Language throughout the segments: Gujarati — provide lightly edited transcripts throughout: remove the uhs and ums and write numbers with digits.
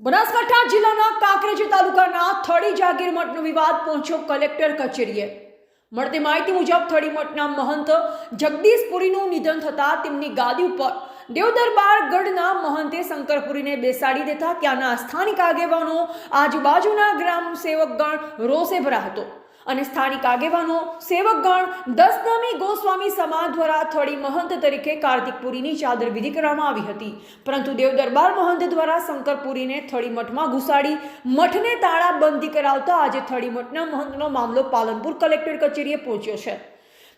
બનાસકાંઠા જિલ્લાના કાંકરેજ તાલુકાના થડી જાગીર મઠનો વિવાદ પહોંચ્યો કલેક્ટર કચેરીએ। મળતી માહિતી મુજબ થડી મઠના મહંત જગદીશ પુરીનું નિધન થતાં તેમની ગાદી ઉપર દેવદરબાર ગઢના મહંતે શંકરપુરીને બેસાડી દેતા ત્યાંના સ્થાનિક આગેવાનો આજુબાજુના ગ્રામ સેવકગણ રોષે ભરાયા હતો અને સ્થાનિક આગેવાનો સેવકગણ દસનામી ગોસ્વામી સમાજ દ્વારા થડી મહંત તરીકે કાર્તિકપુરીની ચાદર વિધિ કરવામાં આવી હતી, પરંતુ દેવદરબાર મહંત દ્વારા શંકરપુરીને થડી મઠમાં ઘુસાડી મઠને તાળાબંધી કરાવતા આજે થડી મઠના મહંતનો મામલો પાલનપુર કલેક્ટર કચેરીએ પહોંચ્યો છે।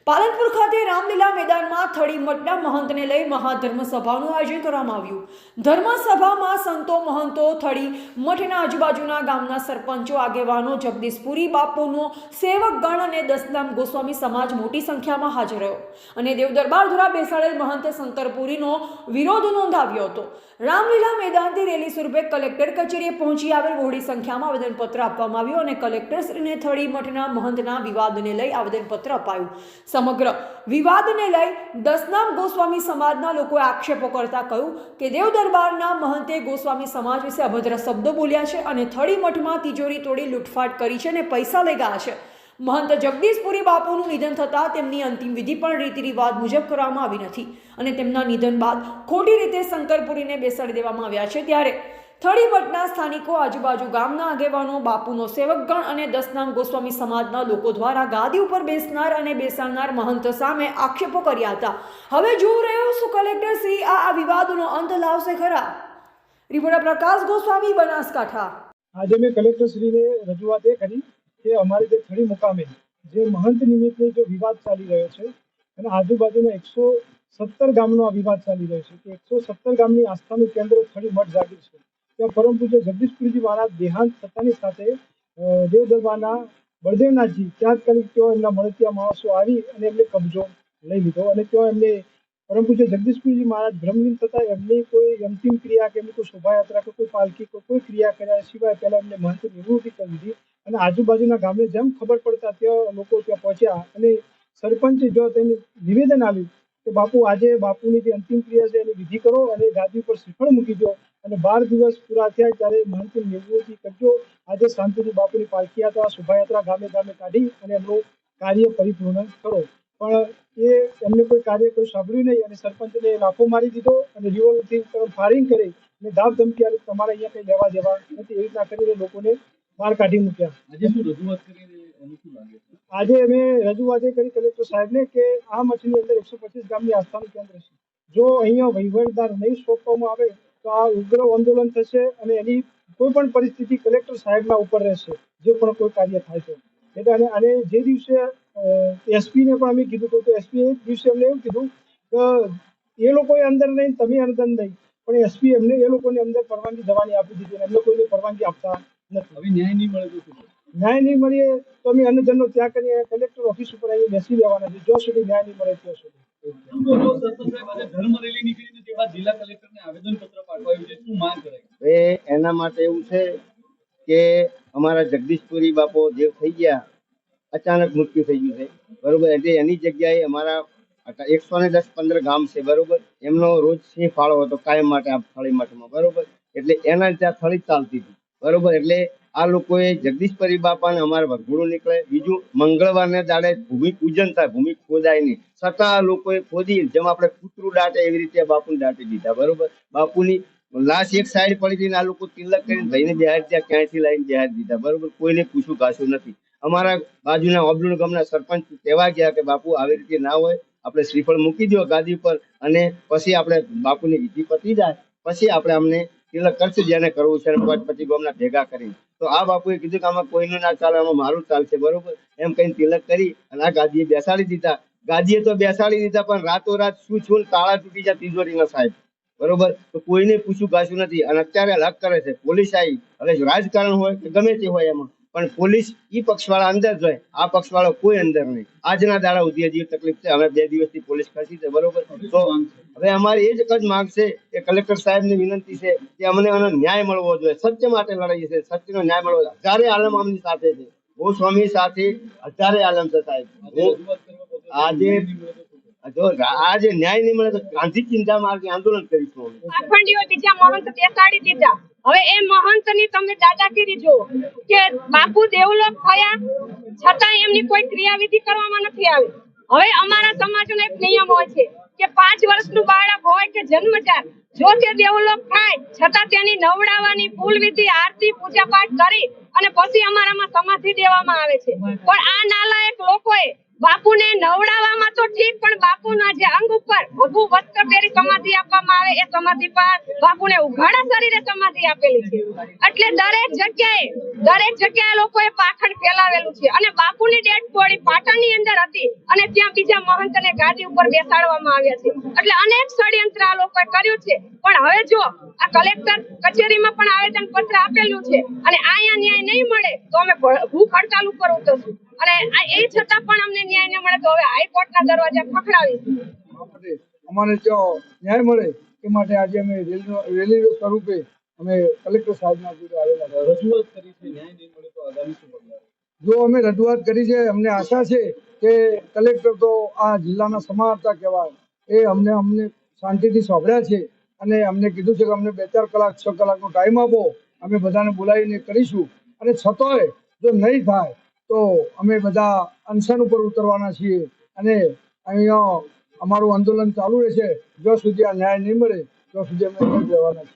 પાલનપુર ખાતે રામલીલા મેદાનમાં થડી મઠના મહંતને લઈ મહાધર્મ સભાનું આયોજન કરવામાં આવ્યું। ધર્મસભામાં સંતો મહંતો થડી મઠના આજુબાજુના ગામના સરપંચો આગેવાનો જગદીશપુરી બાપુનો સેવકગણ અને દસનામ ગોસ્વામી સમાજ મોટી સંખ્યામાં હાજર રહ્યો અને દેવદરબાર દ્વારા બેસાડેલ મહંતે શંકરપુરીનો વિરોધ નોંધાવ્યો હતો। રામલીલા મેદાનથી રેલી સ્વરૂપે કલેક્ટર કચેરીએ પહોંચી આવેલ બહોળી સંખ્યામાં આવેદનપત્ર આપવામાં આવ્યું અને કલેક્ટરશ્રીને થડી મઠના મહંતના વિવાદને લઈ આવેદનપત્ર અપાયું। સમગ્ર વિવાદને લઈ દસનામ ગોસ્વામી સમાજના લોકોએ આક્ષેપો કરતા કહ્યું કે દેવદરબારના મહંતે ગોસ્વામી સમાજ વિશે અભદ્ર શબ્દો બોલ્યા છે અને થડી મઠમાં તિજોરી તોડી લૂંટફાટ કરી છે અને પૈસા લઈ ગયા છે। મહંત જગદીશપુરી બાપુનું નિધન થતાં તેમની અંતિમ વિધિ પણ રીતિ રિવાજ મુજબ કરવામાં આવી નથી અને તેમના નિધન બાદ ખોટી રીતે શંકરપુરીને બેસાડી દેવામાં આવ્યા છે। ત્યારે થડી મઠના સ્થાનિકો, આજુબાજુ ગામના આગેવાનો, બાપુનો સેવકગણ અને દસનામ ગોસ્વામી સમાજના લોકો દ્વારા ગાદી ઉપર બેસનાર અને બેસાડનાર મહંત સામે આક્ષેપો કર્યા હતા। હવે જોઈ રહ્યું છું કલેક્ટર શ્રી આ વિવાદનો અંત લાવશે ખરા। રિપોર્ટર પ્રકાશ ગોસ્વામી, બનાસકાંઠા। આજે મેં કલેક્ટર શ્રીને રજૂઆત એ કરી કે અમારે જે થડી મુકામે જે મહંત નિમિત્તે જો વિવાદ ચાલી રહ્યો છે અને આજુબાજુના 117 ગામનો આ વિવાદ ચાલી રહ્યો છે કે 117 ગામની આસ્થાનું કેન્દ્ર થડી મઠ જાગીર છે। ત્યાં પરમ પૂજ્ય જગદીશપુરીજી મહારાજ દેહાંત થતાની સાથે દેવદરબારના બળદેવનાથજી તાત્કાલિક ત્યાં એમના મળતિયા માણસો આવી અને એમને કબજો લઈ લીધો અને ત્યાં એમને પરમ પૂજ્ય જગદીશપુરીજી મહારાજ બ્રહ્મલીન થતા એમની કોઈ અંતિમ ક્રિયા કે એમની કોઈ શોભાયાત્રા કે કોઈ પાલકી કોઈ ક્રિયા કર્યા સિવાય પહેલા એમને મહંત નિવૃત્તિ કરી દીધી અને આજુબાજુના ગામને જેમ ખબર પડતા ત્યાં લોકો ત્યાં પહોંચ્યા અને સરપંચે જો તેને નિવેદન આપ્યું કે બાપુ આજે બાપુની જે અંતિમ ક્રિયા છે એની વિધિ કરો અને ગાદી ઉપર શ્રીફળ મૂકી દો અને 12 દિવસ પૂરા થયા ત્યારે મહંતની નિવૃત્તિ કરજો। આજે શાંતિથી બાપુની પાલકી યાત્રા શોભાયાત્રા ગામે ગામે કાઢી અને એમનું કાર્ય પરિપૂર્ણ કરો, પણ એમને કોઈ કાર્ય કોઈ સાંભળ્યું નહીં અને સરપંચને લાફો મારી દીધો અને રિવોલ્વરથી ફાયરિંગ કરી અને ધાક ધમકી આપી તમારે અહીંયા કંઈ લેવા દેવા નથી, એવી રીતના કરીને લોકોને બહાર કાઢી મૂક્યા। આજે શું રજૂઆત કરીને એનું શું લાગે છે? આજે અમે રજૂઆત એ કરી કલેક્ટર સાહેબને કે આ મઠની અંદર 125 ગામની આસ્થાનું કેન્દ્ર છે, જો અહીંયા વહીવટદાર નહીં સોંપવામાં આવે તો આ ઉગ્ર આંદોલન થશે અને એની કોઈ પણ પરિસ્થિતિ કલેક્ટર સાહેબના ઉપર રહેશે જે પણ કોઈ કાર્ય થાય છે। એટલે અને જે દિવસે એસપીને પણ અમે કીધું હતું તો એસપી એ દિવસે અમને એવું કીધું કે એ લોકોએ અંદર નહીં, તમે અંદર નહીં, પણ એસપી એમને એ લોકોને અંદર પરવાનગી જવાની આપી દીધી, એમને કોઈને પરવાનગી આપતા નથી। હવે ન્યાય નહીં મળે તો ન્યાય નહીં મળીએ તો અમે અન્નજનનો ત્યાગ કરીને કલેક્ટર ઓફિસ ઉપર આવી બેસી રહેવાના છે જ્યાં સુધી ન્યાય નહીં મળે ત્યાં સુધી। ધર્મ રેલી નીકળીને તે બાદ જિલ્લા કલેક્ટરને આવેદનપત્ર પાઠવાયું છે, શું માંગ કરાઈ? એના માટે એવું છે કે અમારા જગદીશપુરી બાપો દેવ થઈ ગયા, અચાનક મૃત્યુ થઈ ગયું છે, બરોબર। એટલે એની જગ્યાએ અમારા 110-15 ગામ છે, બરોબર। એમનો રોજ સિંહ ફાળો હતો કાયમ માટે આ થળી મઠમાં, બરોબર। એટલે એના ત્યાં થળી ચાલતી હતી, બરોબર। એટલે આ લોકોએ જગદીશપુરી બાપાને અમારે વરઘોડું નીકળે, બીજું મંગળવારને દાડે ભૂમિ પૂજન થાય, ભૂમિ ખોદાય નહીં, છતાં આ લોકોએ ખોદી જેમ આપણે કૂતરું દાટે એવી રીતે બાપુને દાટી દીધા, બરોબર। બાપુની લાશ એક સાઈડ પડી હતી, આ લોકો તિલક કરીને ભાઈને બિહાર ત્યાં ક્યાંયથી લાવીને બિહાર દીધા, બરોબર। કોઈને પૂછું કાશું નથી। અમારા બાજુના ઓબલુણ ગામના સરપંચ કહેવા ગયા કે બાપુ આવી રીતે ના હોય, આપણે શ્રીફળ મૂકી દો ગાદી ઉપર અને પછી આપણે બાપુની વિધિ પતી જાય પછી આપણે અમને તિલક કરશું જેને કરવું છે, પછી ગામના ભેગા કરીને। તો આ બાપુએ કીધું કે આમાં કોઈનું ના ચાલે, આમાં મારું ચાલશે, બરોબર। એમ કઈ તિલક કરી અને આ ગાદીએ બેસાડી દીધા। ગાદીએ તો બેસાડી દીધા પણ રાતોરાત શું તાળા તૂટી જાય તિજોરીના સાહેબ, બરોબર। તો કોઈને પૂછ્યું ગાશું નથી અને અત્યારે હલાક કરે છે પોલીસ આવી। હવે રાજકારણ હોય કે ગમે તે હોય એમાં પણ પોલીસ ઈ પક્ષવાળા અંદર જાય, આ પક્ષવાળો કોઈ અંદર નહીં। આજના દાડા સુધી હજી તકલીફ છે, હવે 2 દિવસથી પોલીસ ખસી છે, બરોબર। તો હવે અમારી એ જ માંગ છે કે કલેક્ટર સાહેબની વિનંતી છે કે અમને આનો ન્યાય મળવો જોઈએ, સત્ય માટે લડાઈ છે, સત્યનો ન્યાય મળવો જોઈએ। હજારે આલમ આમની સાથે છે, ગોસ્વામી સાથે હજારે આલમ છે સાહેબ। આજે જો આજે ન્યાય નહીં મળે તો ગાંધી ચિંતા માર્ગે આંદોલન કરીશું। અખંડીઓ બીજા મહંત બેસાડી દીધા, હવે એ મહંત મહંતની તમે દાદાગીરી જુઓ કે બાપુ દેવલોક થયા છતાં એમની કોઈ ક્રિયાવિધિ કરવામાં નથી આવી. હવે અમારા સમાજનો એક નિયમ હોય છે કે 5 વર્ષનું બાળક હોય કે જન્મજાત જો તે દેવલોક થાય છતાં તેની નવડાવવાની ફૂલ વિધિ આરતી પૂજા પાઠ કરી અને પછી અમારામાં સમાધિ દેવામાં આવે છે. પણ આ નાલાયક લોકોએ બાપુને નવડાવવામાં તો ઠીક પણ બાપુના જે અંગ ઉપર ભગવું વસ્ત્ર પહેરી સમાધિ આપવામાં આવે એ સમાધિ પર બાપુને ઉઘાડા શરીરે સમાધિ આપેલી છે. એટલે દરેક જગ્યાએ લોકોએ પાખંડ ફેલાવેલું છે અને બાપુની ડેડ બોડી પાટણની અંદર હતી અને ત્યાં બીજા મહંતને ગાદી ઉપર બેસાડવામાં આવ્યા છે. એટલે અનેક ષડયંત્ર આ લોકોએ કર્યું છે. પણ હવે જો આ કલેક્ટર કચેરીમાં પણ આવેદન પત્ર આપેલું છે અને અહીંયા ન્યાય નહીં મળે તો અમે ભૂખ હડતાલ ઉપર ઉતરશું અને એ છતાં પણ અમને ન્યાય ન મળે તો હવે હાઈકોર્ટના દરવાજા ખખડાવીશું. અમારે ત્યાં ન્યાય મળે એ માટે આજે અમે રેલી સ્વરૂપે અમે કલેક્ટર સાહેબના જોડે આવેલા હતા. રજૂઆત કરી છે, ન્યાય નહીં મળે તો આગામી શું પગલાં? જો અમે રજૂઆત કરી છે, અમને આશા છે કે કલેક્ટર તો આ જિલ્લાના સમાહર્તા કહેવાય, એ અમને શાંતિથી સાંભળ્યા છે અને અમને કીધું છે કે અમને 2-4 કલાક 6 કલાકનો ટાઈમ આપો, અમે બધાને બોલાવીને કરીશું. અને છતાંય જો નહીં થાય તો અમે બધા અનશન ઉપર ઉતરવાના છીએ અને અહીંયા અમારું આંદોલન ચાલુ રહેશે જ્યાં સુધી આ ન્યાય નહીં મળે ત્યાં સુધી અમે નહીં રહેવાના છીએ.